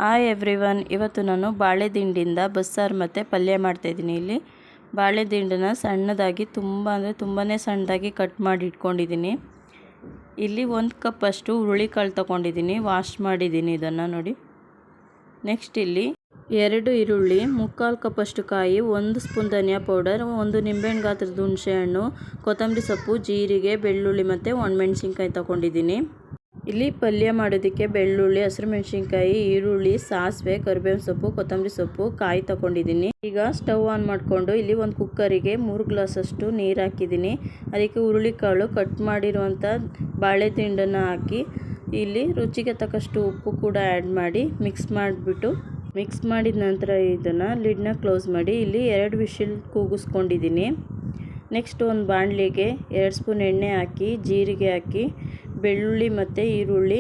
Hi everyone, ಇವತ್ತು ನಾನು ಬಾಳೆ ದಿಂಡಿಂದ ಬಸ್ಸಾರು ಮತ್ತು ಪಲ್ಯ ಮಾಡ್ತಾಯಿದ್ದೀನಿ. ಇಲ್ಲಿ ಬಾಳೆ ದಿಂಡನ್ನ ಸಣ್ಣದಾಗಿ ತುಂಬಾ ಸಣ್ಣದಾಗಿ ಕಟ್ ಮಾಡಿ ಇಟ್ಕೊಂಡಿದ್ದೀನಿ. ಇಲ್ಲಿ 1 ಕಪ್ ಅಷ್ಟು ಹುರುಳಿಕಾಳು ತೊಗೊಂಡಿದ್ದೀನಿ, ವಾಶ್ ಮಾಡಿದ್ದೀನಿ ಇದನ್ನು ನೋಡಿ. ನೆಕ್ಸ್ಟ್ ಇಲ್ಲಿ 2 ಈರುಳ್ಳಿ, 3/4 ಕಪ್ ಅಷ್ಟು ಕಾಯಿ, 1 ಸ್ಪೂನ್ ಧನಿಯಾ ಪೌಡರ್, 1 ನಿಂಬೆಹಣ್ಣು ಗಾತ್ರದ ಹುಣಸೆಹಣ್ಣು, ಕೊತ್ತಂಬರಿ ಸೊಪ್ಪು, ಜೀರಿಗೆ, ಬೆಳ್ಳುಳ್ಳಿ ಮತ್ತು ಒಣಮೆಣಸಿನ್ಕಾಯಿ ತೊಗೊಂಡಿದ್ದೀನಿ. ಇಲ್ಲಿ ಪಲ್ಯ ಮಾಡೋದಕ್ಕೆ ಬೆಳ್ಳುಳ್ಳಿ, ಹಸಿರು ಮೆಣಸಿನ್ಕಾಯಿ, ಈರುಳ್ಳಿ, ಸಾಸಿವೆ, ಕರಿಬೇವಿನ ಸೊಪ್ಪು, ಕೊತ್ತಂಬರಿ ಸೊಪ್ಪು, ಕಾಯಿ ತೊಗೊಂಡಿದ್ದೀನಿ. ಈಗ ಸ್ಟವ್ ಆನ್ ಮಾಡಿಕೊಂಡು ಇಲ್ಲಿ ಒಂದು ಕುಕ್ಕರಿಗೆ 3 ಗ್ಲಾಸ್ ಅಷ್ಟು ನೀರು ಹಾಕಿದ್ದೀನಿ. ಅದಕ್ಕೆ ಹುರುಳಿಕಾಳು, ಕಟ್ ಮಾಡಿರುವಂಥ ಬಾಳೆ ದಿಂಡನ್ನು ಹಾಕಿ ಇಲ್ಲಿ ರುಚಿಗೆ ತಕ್ಕಷ್ಟು ಉಪ್ಪು ಕೂಡ ಆ್ಯಡ್ ಮಾಡಿ ಮಿಕ್ಸ್ ಮಾಡಿದ ನಂತರ ಇದನ್ನು ಲಿಡ್ನ ಕ್ಲೋಸ್ ಮಾಡಿ ಇಲ್ಲಿ 2 ವಿಷಿಲ್ ಕೂಗಿಸ್ಕೊಂಡಿದ್ದೀನಿ. ನೆಕ್ಸ್ಟ್ ಒಂದು ಬಾಣಲಿಗೆ 2 ಸ್ಪೂನ್ ಎಣ್ಣೆ ಹಾಕಿ, ಜೀರಿಗೆ ಹಾಕಿ, ಬೆಳ್ಳುಳ್ಳಿ ಮತ್ತು ಈರುಳ್ಳಿ,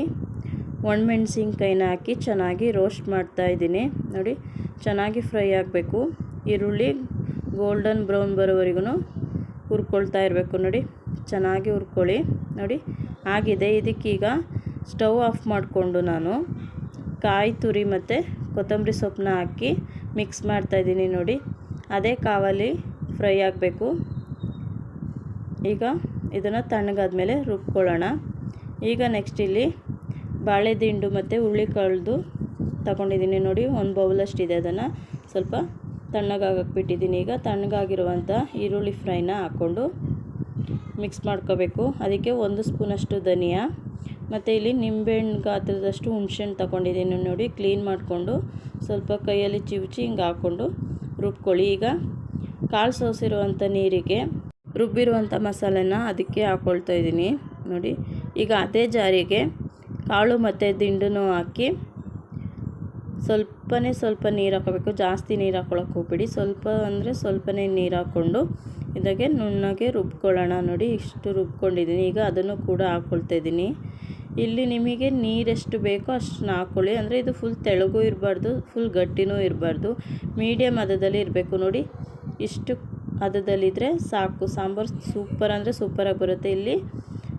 ಒಣಮೆಣಸಿನ್ಕಾಯಿನ ಹಾಕಿ ಚೆನ್ನಾಗಿ ರೋಸ್ಟ್ ಮಾಡ್ತಾಯಿದ್ದೀನಿ ನೋಡಿ. ಚೆನ್ನಾಗಿ ಫ್ರೈ ಆಗಬೇಕು. ಈರುಳ್ಳಿ ಗೋಲ್ಡನ್ ಬ್ರೌನ್ ಬರೋವರೆಗೂ ಹುರ್ಕೊಳ್ತಾ ಇರಬೇಕು ನೋಡಿ. ಚೆನ್ನಾಗಿ ಹುರ್ಕೊಳ್ಳಿ ನೋಡಿ. ಆಗಿದೆ. ಇದಕ್ಕೀಗ ಸ್ಟವ್ ಆಫ್ ಮಾಡಿಕೊಂಡು ನಾನು ಕಾಯಿ ತುರಿ ಮತ್ತು ಕೊತ್ತಂಬರಿ ಸೊಪ್ಪನ್ನ ಹಾಕಿ ಮಿಕ್ಸ್ ಮಾಡ್ತಾಯಿದ್ದೀನಿ ನೋಡಿ. ಅದೇ ಕಾವಲ್ಲಿ ಫ್ರೈ ಆಗಬೇಕು. ಈಗ ಇದನ್ನು ತಣ್ಣಗಾದ್ಮೇಲೆ ರುಬ್ಕೊಳ್ಳೋಣ. ಈಗ ನೆಕ್ಸ್ಟ್ ಇಲ್ಲಿ ಬಾಳೆ ದಿಂಡು ಮತ್ತು ಹುರುಳಿಕಾಳ್ದು ತಗೊಂಡಿದ್ದೀನಿ ನೋಡಿ. 1 ಬೌಲಷ್ಟಿದೆ, ಅದನ್ನು ಸ್ವಲ್ಪ ತಣ್ಣಗಾಗಕ್ಕೆ ಬಿಟ್ಟಿದ್ದೀನಿ. ಈಗ ತಣ್ಣಗಾಗಿರುವಂಥ ಈರುಳ್ಳಿ ಫ್ರೈನ ಹಾಕ್ಕೊಂಡು ಮಿಕ್ಸ್ ಮಾಡ್ಕೋಬೇಕು. ಅದಕ್ಕೆ 1 ಸ್ಪೂನಷ್ಟು ಧನಿಯಾ ಮತ್ತು ಇಲ್ಲಿ ನಿಂಬೆಹಣ್ಣು ಗಾತ್ರದಷ್ಟು ಹುಣಸೆಹಣ್ಣು ತಗೊಂಡಿದ್ದೀನಿ ನೋಡಿ. ಕ್ಲೀನ್ ಮಾಡಿಕೊಂಡು ಸ್ವಲ್ಪ ಕೈಯಲ್ಲಿ ಚಿವುಚಿ ಹಿಂಗೆ ಹಾಕ್ಕೊಂಡು ರುಬ್ಕೊಳ್ಳಿ. ಈಗ ಕಾಳು ಸೋಸಿರುವಂಥ ನೀರಿಗೆ ರುಬ್ಬಿರುವಂಥ ಮಸಾಲೆನ ಅದಕ್ಕೆ ಹಾಕ್ಕೊಳ್ತಾ ಇದ್ದೀನಿ ನೋಡಿ. ಈಗ ಅದೇ ಜಾರಿಗೆ ಕಾಳು ಮತ್ತು ದಿಂಡನ್ನು ಹಾಕಿ ಸ್ವಲ್ಪ ನೀರು ಹಾಕೋಬೇಕು. ಜಾಸ್ತಿ ನೀರು ಹಾಕ್ಕೊಳಕ್ಕೆ ಹೋಗ್ಬೇಡಿ, ಸ್ವಲ್ಪನೇ ನೀರು ಹಾಕ್ಕೊಂಡು ಇದಕ್ಕೆ ನುಣ್ಣಗೆ ರುಬ್ಕೊಳ್ಳೋಣ ನೋಡಿ. ಇಷ್ಟು ರುಬ್ಕೊಂಡಿದ್ದೀನಿ. ಈಗ ಅದನ್ನು ಕೂಡ ಹಾಕ್ಕೊಳ್ತಾ ಇದ್ದೀನಿ. ಇಲ್ಲಿ ನಿಮಗೆ ನೀರೆಷ್ಟು ಬೇಕೋ ಅಷ್ಟನ್ನ ಹಾಕ್ಕೊಳ್ಳಿ. ಅಂದರೆ ಇದು ಫುಲ್ ತೆಳುಗೂ ಇರಬಾರ್ದು, ಫುಲ್ ಗಟ್ಟಿನೂ ಇರಬಾರ್ದು, ಮೀಡಿಯಮ್ ಹದದಲ್ಲಿ ಇರಬೇಕು ನೋಡಿ. ಇಷ್ಟು ಹದದಲ್ಲಿದ್ದರೆ ಸಾಕು. ಸಾಂಬಾರು ಸೂಪರಾಗಿ ಬರುತ್ತೆ. ಇಲ್ಲಿ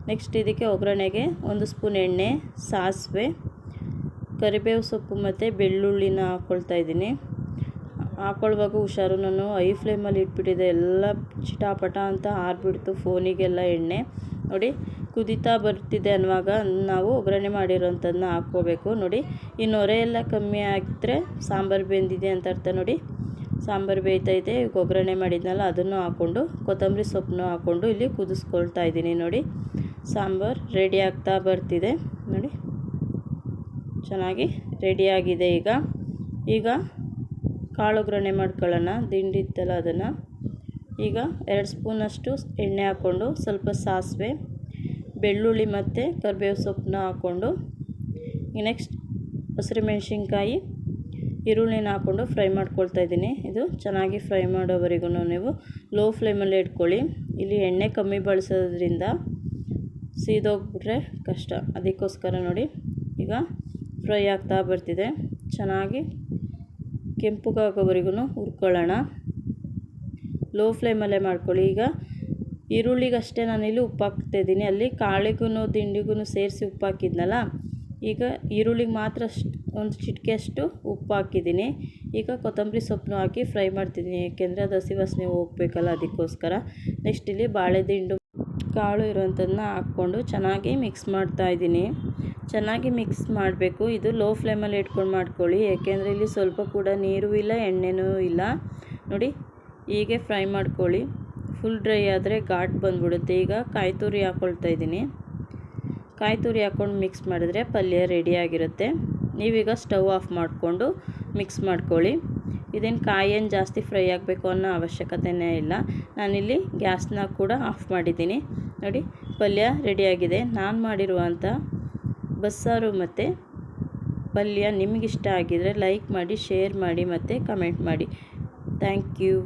ನೆಕ್ಸ್ಟ್ ಇದಕ್ಕೆ ಒಗ್ಗರಣೆಗೆ 1 ಸ್ಪೂನ್ ಎಣ್ಣೆ, ಸಾಸಿವೆ, ಕರಿಬೇವು ಸೊಪ್ಪು ಮತ್ತು ಬೆಳ್ಳುಳ್ಳಿನ ಹಾಕ್ಕೊಳ್ತಾ ಇದ್ದೀನಿ. ಹಾಕ್ಕೊಳ್ಳುವಾಗ ಹುಷಾರು, ನಾನು ಹೈ ಫ್ಲೇಮಲ್ಲಿ ಇಟ್ಬಿಟ್ಟಿದ್ದೆ, ಎಲ್ಲ ಚಿಟಾಪಟ ಅಂತ ಆರಿಬಿಡ್ತು ಫೋನಿಗೆಲ್ಲ ಎಣ್ಣೆ ನೋಡಿ. ಕುದೀತಾ ಬರ್ತಿದೆ ಅನ್ನುವಾಗ ನಾವು ಒಗ್ಗರಣೆ ಮಾಡಿರೋಂಥದ್ದನ್ನ ಹಾಕ್ಕೋಬೇಕು ನೋಡಿ. ಈ ನೊರೆ ಎಲ್ಲ ಕಮ್ಮಿ ಆಗಿದ್ರೆ ಸಾಂಬಾರು ಬೆಂದಿದೆ ಅಂತ ಅರ್ಥ ನೋಡಿ. ಸಾಂಬಾರು ಬೇಯ್ತೈತೆ. ಈಗ ಒಗ್ಗರಣೆ ಮಾಡಿದ್ನಲ್ಲ ಅದನ್ನು ಹಾಕ್ಕೊಂಡು ಕೊತ್ತಂಬರಿ ಸೊಪ್ಪನ್ನು ಹಾಕ್ಕೊಂಡು ಇಲ್ಲಿ ಕುದಿಸ್ಕೊಳ್ತಾ ಇದ್ದೀನಿ ನೋಡಿ. ಸಾಂಬಾರು ರೆಡಿ ಆಗ್ತಾ ಬರ್ತಿದೆ ನೋಡಿ. ಚೆನ್ನಾಗಿ ರೆಡಿಯಾಗಿದೆ. ಈಗ ಕಾಳು ಒಗ್ಗರಣೆ ಮಾಡ್ಕೊಳ್ಳೋಣ. ದಿಂಡಿ ಇತ್ತಲ್ಲ ಅದನ್ನು ಈಗ 2 ಸ್ಪೂನಷ್ಟು ಎಣ್ಣೆ ಹಾಕ್ಕೊಂಡು ಸ್ವಲ್ಪ ಸಾಸಿವೆ, ಬೆಳ್ಳುಳ್ಳಿ ಮತ್ತು ಕರಿಬೇವು ಸೊಪ್ಪನ್ನ ಹಾಕ್ಕೊಂಡು ನೆಕ್ಸ್ಟ್ ಹಸಿರು ಮೆಣಸಿನ್ಕಾಯಿ, ಈರುಳ್ಳಿನ ಹಾಕ್ಕೊಂಡು ಫ್ರೈ ಮಾಡ್ಕೊಳ್ತಾ ಇದ್ದೀನಿ. ಇದು ಚೆನ್ನಾಗಿ ಫ್ರೈ ಮಾಡೋವರೆಗೂ ನೀವು ಲೋ ಫ್ಲೇಮಲ್ಲೇ ಇಟ್ಕೊಳ್ಳಿ. ಇಲ್ಲಿ ಎಣ್ಣೆ ಕಮ್ಮಿ ಬಳಸೋದ್ರಿಂದ ಸೀದೋಗ್ಬಿಟ್ರೆ ಕಷ್ಟ, ಅದಕ್ಕೋಸ್ಕರ ನೋಡಿ. ಈಗ ಫ್ರೈ ಆಗ್ತಾ ಬರ್ತಿದೆ. ಚೆನ್ನಾಗಿ ಕೆಂಪುಗಾಗೋವರೆಗೂ ಹುರ್ಕೊಳ್ಳೋಣ. ಲೋ ಫ್ಲೇಮಲ್ಲೇ ಮಾಡ್ಕೊಳ್ಳಿ. ಈಗ ಈರುಳ್ಳಿಗಷ್ಟೇ ನಾನಿಲ್ಲಿ ಉಪ್ಪು ಹಾಕ್ತಾಯಿದ್ದೀನಿ. ಅಲ್ಲಿ ಕಾಳಿಗೂ ದಿಂಡಿಗೂ ಸೇರಿಸಿ ಉಪ್ಪು ಹಾಕಿದ್ನಲ್ಲ, ಈಗ ಈರುಳ್ಳಿಗೆ ಮಾತ್ರ ಒಂದು ಚಿಟಿಕೆಯಷ್ಟು ಉಪ್ಪು ಹಾಕಿದ್ದೀನಿ. ಈಗ ಕೊತ್ತಂಬರಿ ಸೊಪ್ಪನ್ನು ಹಾಕಿ ಫ್ರೈ ಮಾಡ್ತಿದ್ದೀನಿ, ಏಕೆಂದರೆ ಅದು ಹಸಿ ವಾಸನೆ ಹೋಗಬೇಕಲ್ಲ, ಅದಕ್ಕೋಸ್ಕರ. ನೆಕ್ಸ್ಟ್ ಇಲ್ಲಿ ಬಾಳೆ ದಿಂಡು ಕಾಳು ಇರುವಂಥದ್ದನ್ನ ಹಾಕ್ಕೊಂಡು ಚೆನ್ನಾಗಿ ಮಿಕ್ಸ್ ಮಾಡ್ತಾಯಿದ್ದೀನಿ. ಚೆನ್ನಾಗಿ ಮಿಕ್ಸ್ ಮಾಡಬೇಕು. ಇದು ಲೋ ಫ್ಲೇಮಲ್ಲಿ ಇಟ್ಕೊಂಡು ಮಾಡ್ಕೊಳ್ಳಿ, ಏಕೆಂದರೆ ಇಲ್ಲಿ ಸ್ವಲ್ಪ ಕೂಡ ನೀರು ಇಲ್ಲ, ಎಣ್ಣೆನೂ ಇಲ್ಲ ನೋಡಿ. ಹೀಗೆ ಫ್ರೈ ಮಾಡ್ಕೊಳ್ಳಿ. ಫುಲ್ ಡ್ರೈ ಆದರೆ ಘಾಟ್ ಬಂದುಬಿಡುತ್ತೆ. ಈಗ ಕಾಯಿ ತುರಿ ಹಾಕ್ಕೊಳ್ತಾ ಇದ್ದೀನಿ. ಕಾಯಿ ತುರಿ ಹಾಕ್ಕೊಂಡು ಮಿಕ್ಸ್ ಮಾಡಿದ್ರೆ ಪಲ್ಯ ರೆಡಿಯಾಗಿರುತ್ತೆ. ನೀವೀಗ ಸ್ಟವ್ ಆಫ್ ಮಾಡಿಕೊಂಡು ಮಿಕ್ಸ್ ಮಾಡ್ಕೊಳ್ಳಿ. ಇದೇನು ಕಾಯಿಯನ್ನು ಜಾಸ್ತಿ ಫ್ರೈ ಆಗಬೇಕು ಅನ್ನೋ ಅವಶ್ಯಕತೆಯೇ ಇಲ್ಲ. ನಾನಿಲ್ಲಿ ಗ್ಯಾಸ್ನ ಕೂಡ ಆಫ್ ಮಾಡಿದ್ದೀನಿ ನೋಡಿ. ಪಲ್ಯ ರೆಡಿಯಾಗಿದೆ. ನಾನು ಮಾಡಿರುವಂಥ ಬಸ್ಸಾರು ಮತ್ತು ಪಲ್ಯ ನಿಮಗಿಷ್ಟ ಆಗಿದರೆ ಲೈಕ್ ಮಾಡಿ, ಶೇರ್ ಮಾಡಿ ಮತ್ತು ಕಮೆಂಟ್ ಮಾಡಿ. Thank you.